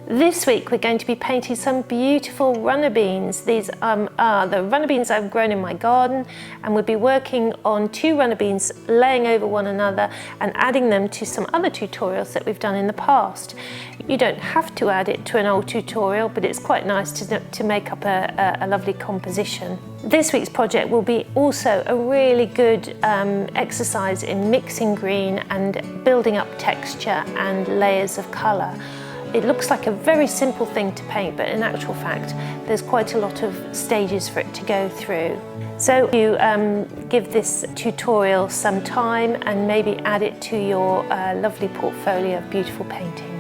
This week we're going to be painting some beautiful runner beans. These are the runner beans I've grown in my garden, and we'll be working on 2 runner beans laying over one another and adding them to some other tutorials that we've done in the past. You don't have to add it to an old tutorial, but it's quite nice to make up a lovely composition. This week's project will be also a really good exercise in mixing green and building up texture and layers of colour. It looks like a very simple thing to paint, but in actual fact, there's quite a lot of stages for it to go through. So you give this tutorial some time and maybe add it to your lovely portfolio of beautiful painting.